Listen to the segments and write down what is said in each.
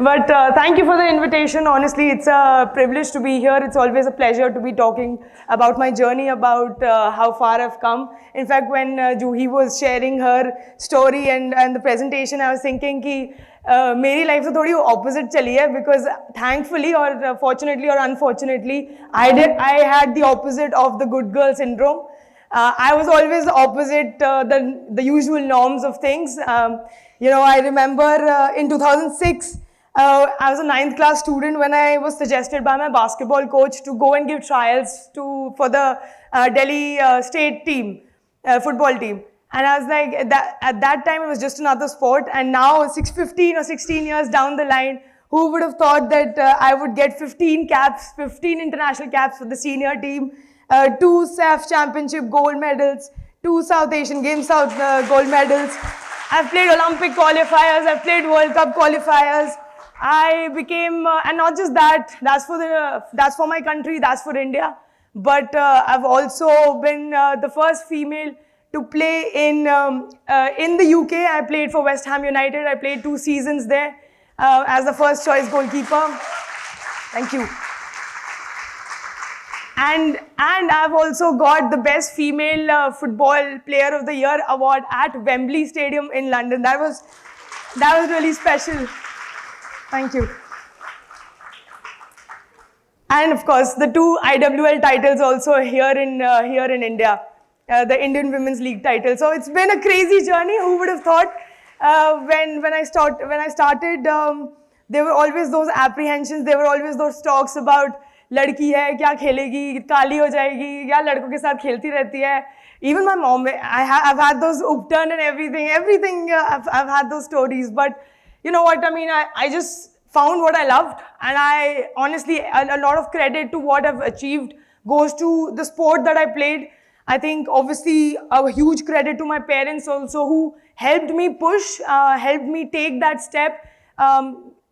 But thank you for the invitation. Honestly, it's a privilege to be here. It's always a pleasure to be talking about my journey, about how far I've come. In fact, when Juhi was sharing her story and the presentation, I was thinking कि मेरी life से थोड़ी opposite चली है, because thankfully or fortunately or unfortunately, I had the opposite of the good girl syndrome. I was always opposite the usual norms of things. I remember in 2006, I was a 9th class student when I was suggested by my basketball coach to go and give trials for the Delhi state team, football team. And I was like, at that time it was just another sport. And now 15 or 16 years down the line, who would have thought that I would get 15 caps, 15 international caps for the senior team, 2 SAF championship gold medals, 2 South Asian Games gold medals. I've played Olympic qualifiers, I've played World Cup qualifiers. I became, and not just that, that's for my country, that's for India. But I've also been the first female to play in the UK. I played for West Ham United. I played 2 seasons there as the first choice goalkeeper. Thank you. And I've also got the best female football player of the year award at Wembley Stadium in London. That was really special. Thank you. And of course, the 2 IWL titles also here in India, the Indian Women's League title. So it's been a crazy journey. Who would have thought? When I started, there were always those apprehensions. There were always those talks about लड़की है क्या खेलेगी काली हो जाएगी या लड़कों के साथ खेलती रहती है. Even my mom, I've had those upturn and everything. I've had those stories, but you know what I mean. I just found what I loved, and I honestly a lot of credit to what I've achieved goes to the sport that I played. I think obviously a huge credit to my parents also, who helped me push, helped me take that step.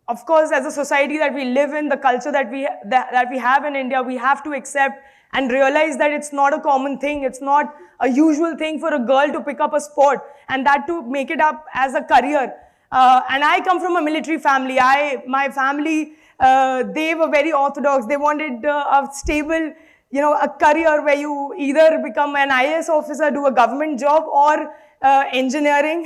Of course, as a society that we live in, the culture that we have in India, we have to accept and realize that it's not a common thing. It's not a usual thing for a girl to pick up a sport and that to make it up as a career. And I come from a military family. My family, they were very orthodox. They wanted a stable, a career where you either become an IAS officer, do a government job, or engineering,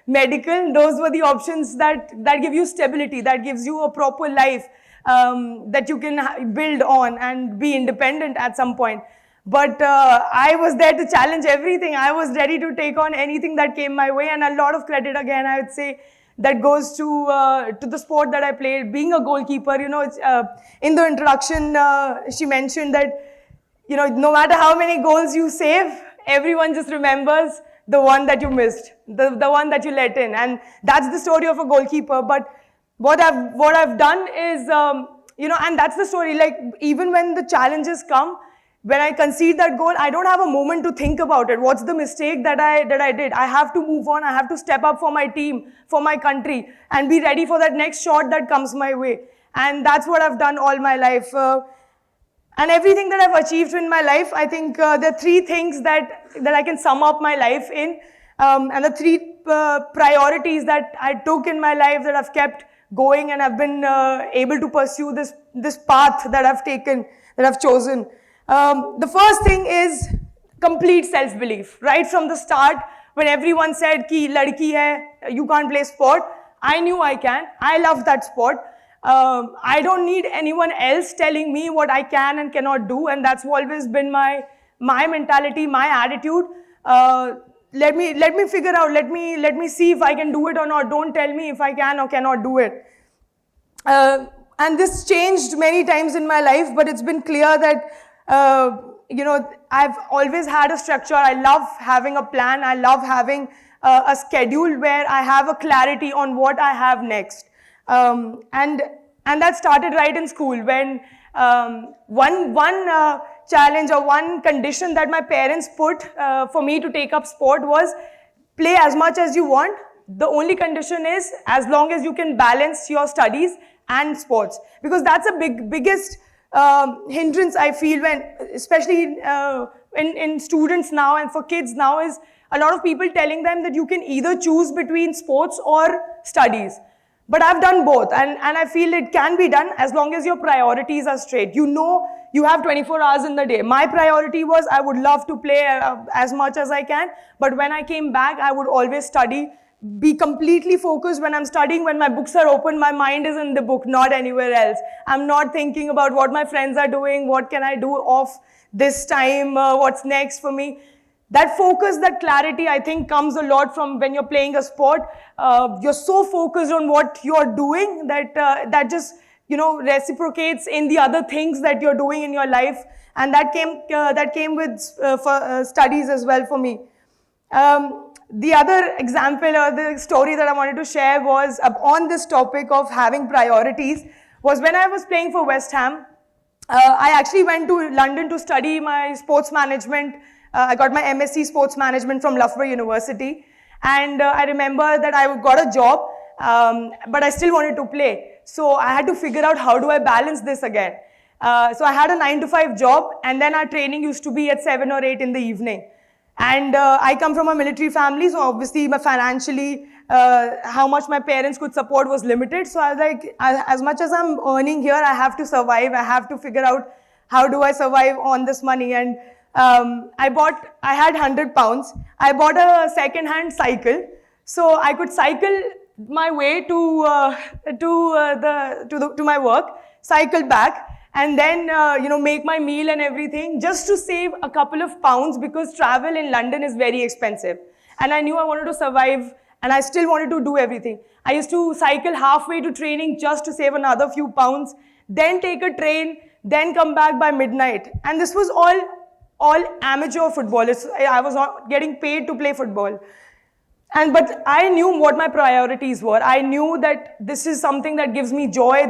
medical. Those were the options that give you stability, that gives you a proper life that you can build on and be independent at some point. But I was there to challenge everything. I was ready to take on anything that came my way, and a lot of credit again, I would say, that goes to the sport that I played, being a goalkeeper. In the introduction, she mentioned that no matter how many goals you save, everyone just remembers the one that you missed, the one that you let in. And that's the story of a goalkeeper. But what I've done is, and that's the story, like even when the challenges come, when I concede that goal, I don't have a moment to think about it. What's the mistake that I did? I have to move on. I have to step up for my team, for my country, and be ready for that next shot that comes my way. And that's what I've done all my life. And everything that I've achieved in my life, I think there are 3 things that I can sum up my life in. And the 3 priorities that I took in my life that I've kept going, and I've been able to pursue this path that I've taken, that I've chosen. The first thing is complete self-belief. Right from the start, when everyone said ki ladki hai, you can't play sport, I knew I can. I love that sport. I don't need anyone else telling me what I can and cannot do, and that's always been my mentality, my attitude. Let me figure out. Let me see if I can do it or not. Don't tell me if I can or cannot do it. And this changed many times in my life, but it's been clear that I've always had a structure. I love having a plan. I love having a schedule where I have a clarity on what I have next. And that started right in school when one challenge or one condition that my parents put for me to take up sport was play as much as you want. The only condition is as long as you can balance your studies and sports, because that's a biggest hindrance I feel when, especially in students now and for kids now, is a lot of people telling them that you can either choose between sports or studies. But I've done both, and I feel it can be done as long as your priorities are straight. You know you have 24 hours in the day. My priority was I would love to play as much as I can, but when I came back, I would always study, be completely focused when I'm studying. When my books are open, my mind is in the book, not anywhere else. I'm not thinking about what my friends are doing, what can I do off this time, what's next for me. That focus, that clarity, I think comes a lot from when you're playing a sport. You're so focused on what you're doing that that just, you know, reciprocates in the other things that you're doing in your life. And that came with studies as well for me. The other example or the story that I wanted to share was on this topic of having priorities was when I was playing for West Ham. I actually went to London to study my sports management. I got my MSc Sports Management from Loughborough University. And I remember that I got a job, but I still wanted to play. So I had to figure out how do I balance this again. So I had a 9-to-5 job, and then our training used to be at 7 or 8 in the evening. And I come from a military family, so obviously financially, how much my parents could support was limited. So I was like, as much as I'm earning here, I have to survive. I have to figure out how do I survive on this money. And I had £100. I bought a second-hand cycle, so I could cycle my way to my work, cycle back, and then you know, make my meal and everything, just to save a couple of pounds, because travel in London is very expensive. And I knew I wanted to survive, and I still wanted to do everything. I used to cycle halfway to training just to save another few pounds, then take a train, then come back by midnight. And this was all amateur football. I was not getting paid to play football. But I knew what my priorities were. I knew that this is something that gives me joy.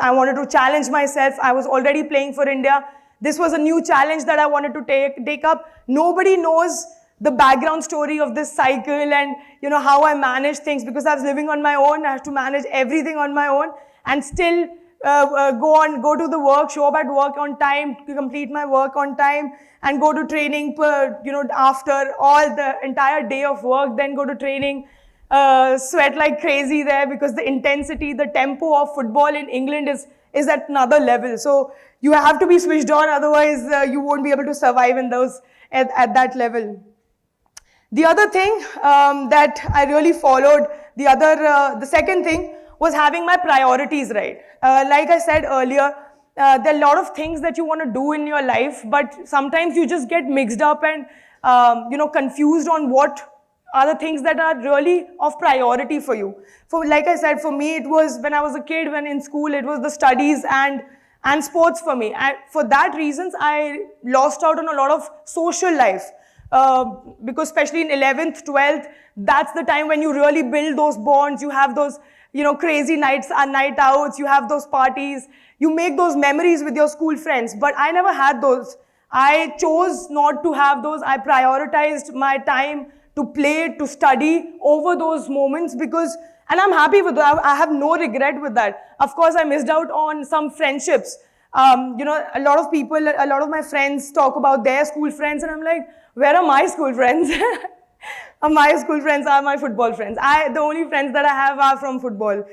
I wanted to challenge myself. I was already playing for India. This was a new challenge that I wanted to take up. Nobody knows the background story of this cycle and, you know, how I managed things, because I was living on my own. I had to manage everything on my own and still go to the work, show up at work on time, to complete my work on time, and go to training you know, after all the entire day of work, then go to training, sweat like crazy there, because the intensity, the tempo of football in England is at another level. So you have to be switched on, otherwise you won't be able to survive in those at that level. The other thing that I really followed, the second thing was having my priorities right. Like I said earlier, there are a lot of things that you want to do in your life, but sometimes you just get mixed up and you know, confused on what are the things that are really of priority for you. Like I said, for me, it was when I was a kid, when in school, it was the studies and sports for me. And for that reasons, I lost out on a lot of social life. Because especially in 11th, 12th, that's the time when you really build those bonds. You have those, you know, crazy night outs, you have those parties, you make those memories with your school friends. But I never had those. I chose not to have those. I prioritized my time to play, to study over those moments, and I'm happy with that. I have no regret with that. Of course, I missed out on some friendships. You know, a lot of my friends talk about their school friends, and I'm like, where are my school friends? My school friends are my football friends. The only friends that I have are from football.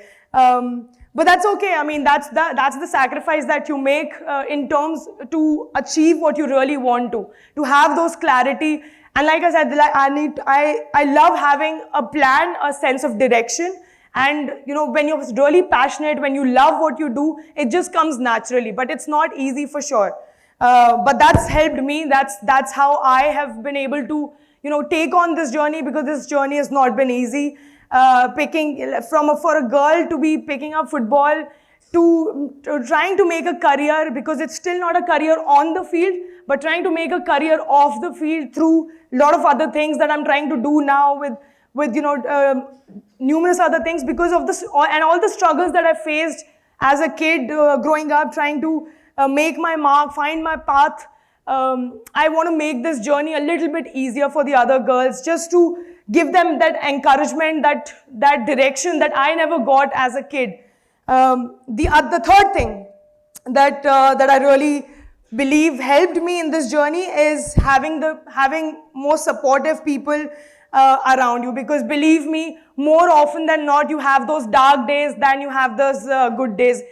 But that's okay. I mean, that's the sacrifice that you make in terms to achieve what you really want to have those clarity. And like I said, I love having a plan, a sense of direction. And, you know, when you're really passionate, when you love what you do, it just comes naturally. But it's not easy for sure. But that's helped me. That's how I have been able to, you know, take on this journey, because this journey has not been easy. For a girl to be picking up football, to trying to make a career, because it's still not a career on the field, but trying to make a career off the field through a lot of other things that I'm trying to do now with you know, numerous other things, because of this and all the struggles that I faced as a kid growing up, trying to make my mark, find my path. I want to make this journey a little bit easier for the other girls, just to give them that encouragement, that direction that I never got as a kid. The third thing that I really believe helped me in this journey is having more supportive people around you, because believe me, more often than not, you have those dark days than you have those good days,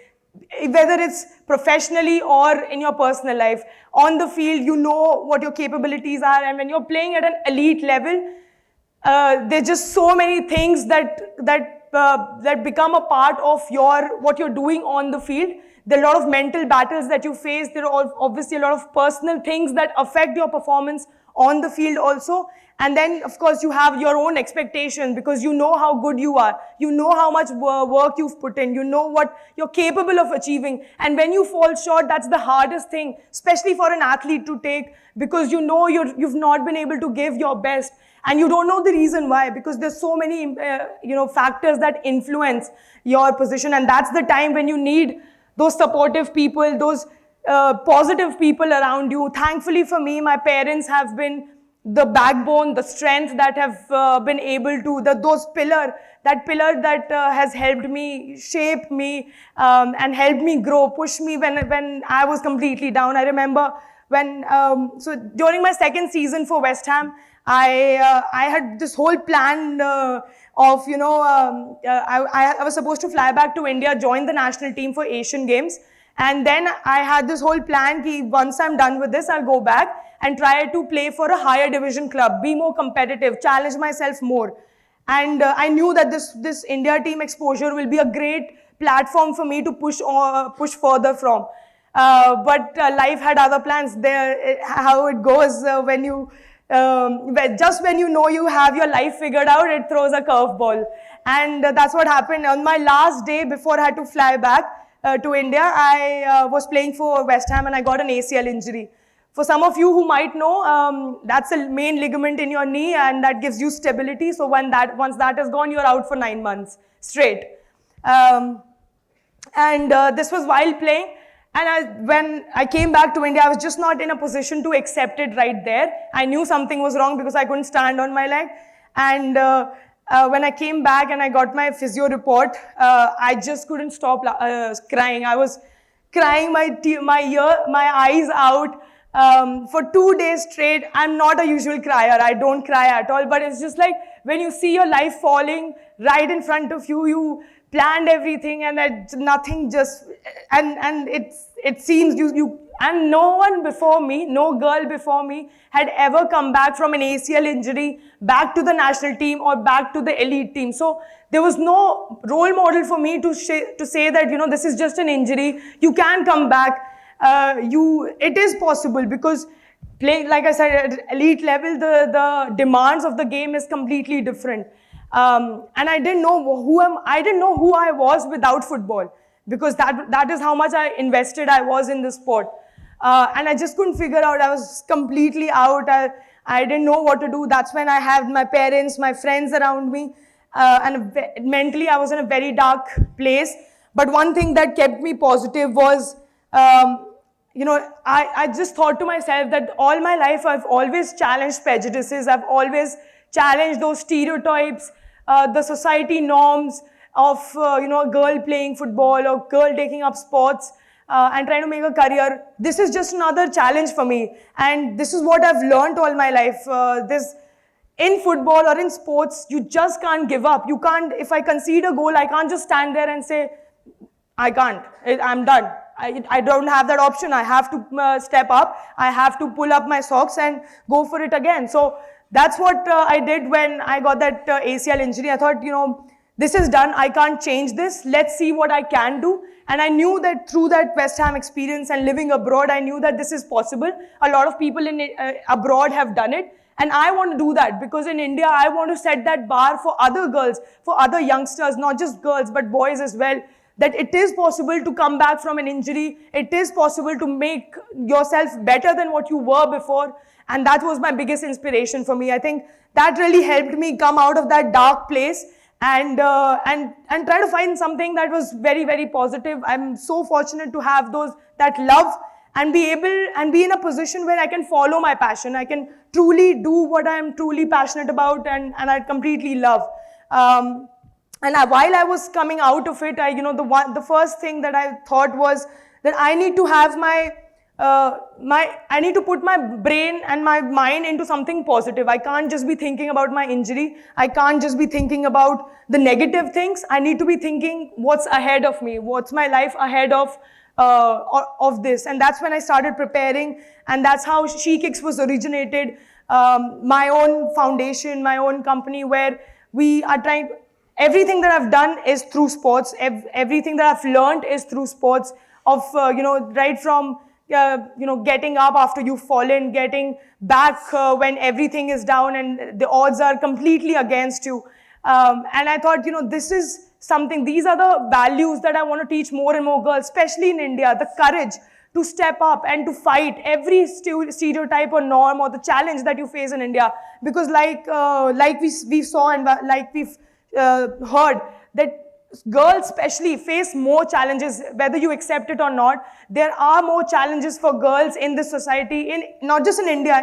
whether it's professionally or in your personal life. On the field, you know what your capabilities are, and when you're playing at an elite level, there's just so many things that become a part of what you're doing on the field. There are a lot of mental battles that you face. There are obviously a lot of personal things that affect your performance on the field also. And then, of course, you have your own expectations, because you know how good you are. You know how much work you've put in. You know what you're capable of achieving. And when you fall short, that's the hardest thing, especially for an athlete to take, because you know you've not been able to give your best. And you don't know the reason why, because there's so many factors that influence your position. And that's the time when you need those supportive people, those positive people around you. Thankfully for me, my parents have been the backbone, the strength that have been able to, those pillar that has helped me, shape me, and helped me grow, push me when I was completely down. I remember when, so during my second season for West Ham, I had this whole plan of, I was supposed to fly back to India, join the national team for Asian Games. And then I had this whole plan that once I'm done with this, I'll go back and try to play for a higher division club, be more competitive, challenge myself more. And I knew that this India team exposure will be a great platform for me to push further from. But life had other plans. How it goes when you, just when you know you have your life figured out, it throws a curveball. And that's what happened. On my last day before I had to fly back to India, I was playing for West Ham and I got an ACL injury. For some of you who might know, that's a main ligament in your knee, and that gives you stability. So once that is gone, you're out for 9 months straight. This was while playing. And when I came back to India, I was just not in a position to accept it right there. I knew something was wrong because I couldn't stand on my leg. And when I came back and I got my physio report, I just couldn't stop crying. I was crying my eyes out for 2 days straight. I'm not a usual crier. I don't cry at all. But it's just like when you see your life falling right in front of you, you planned everything, and that nothing just, and it seems and no one before me, no girl before me had ever come back from an ACL injury back to the national team or back to the elite team. So there was no role model for me to say that, this is just an injury, you can come back. It is possible, because playing, like I said, at elite level, the demands of the game is completely different. And I didn't know who I was without football, because that is how much invested I was in the sport. And I just couldn't figure out. I was completely out. I didn't know what to do. That's when I had my parents, my friends around me, and mentally I was in a very dark place. But one thing that kept me positive was, I just thought to myself that all my life I've always challenged prejudices. I've always challenged those stereotypes, the society norms of, a girl playing football or girl taking up sports and trying to make a career. This is just another challenge for me. And this is what I've learned all my life. In football or in sports, you just can't give up. You can't, if I concede a goal, I can't just stand there and say, I can't, I'm done. I don't have that option. I have to step up. I have to pull up my socks and go for it again. So that's what I did when I got that ACL injury. I thought, this is done. I can't change this. Let's see what I can do. And I knew that through that West Ham experience and living abroad, I knew that this is possible. A lot of people abroad have done it. And I want to do that, because in India, I want to set that bar for other girls, for other youngsters, not just girls, but boys as well, that it is possible to come back from an injury. It is possible to make yourself better than what you were before. And that was my biggest inspiration for me. I think that really helped me come out of that dark place and try to find something that was very, very positive. I'm so fortunate to have that love and be in a position where I can follow my passion. I can truly do what I'm truly passionate about and I completely love. While I was coming out of it, the first thing that I thought was that I need to have my I need to put my brain and my mind into something positive. I can't just be thinking about my injury. I can't just be thinking about the negative things. I need to be thinking what's ahead of me, what's my life ahead of this. And that's when I started preparing, and that's how SheKicks was originated. My own foundation, my own company, where we are trying. Everything that I've done is through sports. Everything that I've learned is through sports. Right from getting up after you've fallen, getting back when everything is down and the odds are completely against you. And I thought, this is something. These are the values that I want to teach more and more girls, especially in India. The courage to step up and to fight every stereotype or norm or the challenge that you face in India. Because like we saw and like we've heard, that girls especially face more challenges, whether you accept it or not. There are more challenges for girls in this society, not just in India,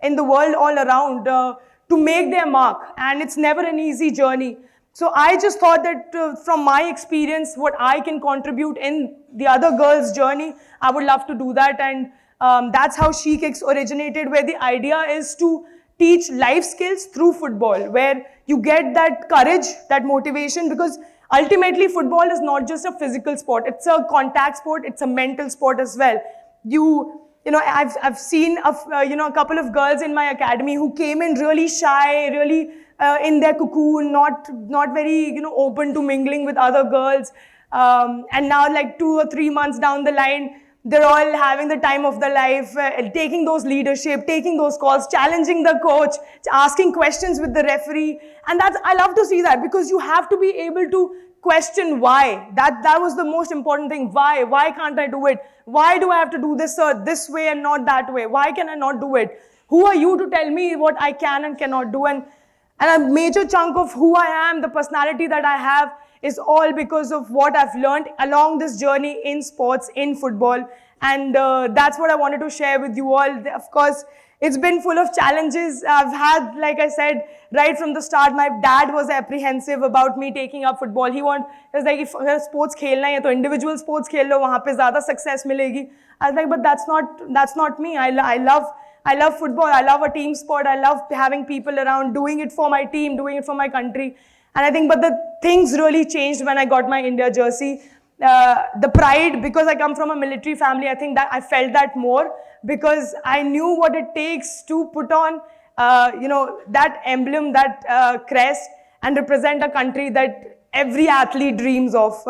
in the world all around, to make their mark. And it's never an easy journey. So I just thought that from my experience, what I can contribute in the other girls' journey, I would love to do that. And that's how SheKicks originated, where the idea is to teach life skills through football, where you get that courage, that motivation, because ultimately football is not just a physical sport. It's a contact sport. It's a mental sport as well. I've seen a couple of girls in my academy who came in really shy, really in their cocoon, not very open to mingling with other girls, and now like 2 or 3 months down the line, they're all having the time of their life, taking those leadership, taking those calls, challenging the coach, asking questions with the referee. And I love to see that, because you have to be able to question why. That was the most important thing. Why can't I do it? Why do I have to do this this way and not that way? Why can I not do it? Who are you to tell me what I can and cannot do? And a major chunk of who I am, the personality that I have, is all because of what I've learned along this journey in sports, in football. And that's what I wanted to share with you all. Of course, it's been full of challenges. I've had, like I said, right from the start, my dad was apprehensive about me taking up football. He was like, if sports khelna hai, to individual sports khel lo, wahan pe zyada success milegi. I was like, but that's not me. I love football. I love a team sport. I love having people around, doing it for my team, doing it for my country. And I think, but the things really changed when I got my India jersey. The pride, because I come from a military family, I think that I felt that more, because I knew what it takes to put on, that emblem, that crest, and represent a country that every athlete dreams of.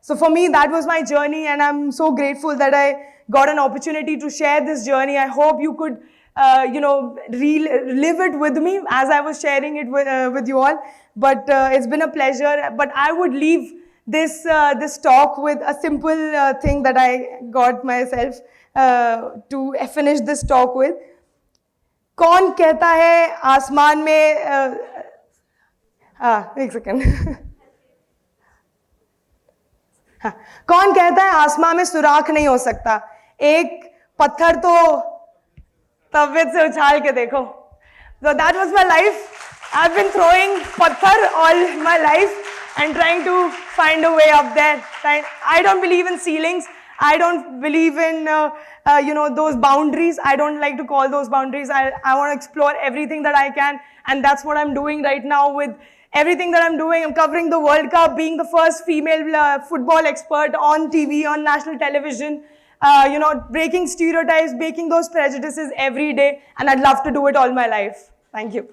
So for me, that was my journey, and I'm so grateful that I got an opportunity to share this journey. I hope you could relive it with me as I was sharing it with you all. But it's been a pleasure. But I would leave this talk with a simple thing that I got myself to finish this talk with. कौन कहता है आसमान में एक second हाँ, कौन कहता है आसमान में सुराख नहीं हो सकता? एक पत्थर तो तबीयत से उछाल के देखो. So that was my life. I've been throwing patthar all my life and trying to find a way up there. I don't believe in ceilings. I don't believe in those boundaries. I don't like to call those boundaries. I want to explore everything that I can, and that's what I'm doing right now with everything that I'm doing. I'm covering the World Cup, being the first female football expert on TV, on national television. Breaking stereotypes, breaking those prejudices every day, and I'd love to do it all my life. Thank you.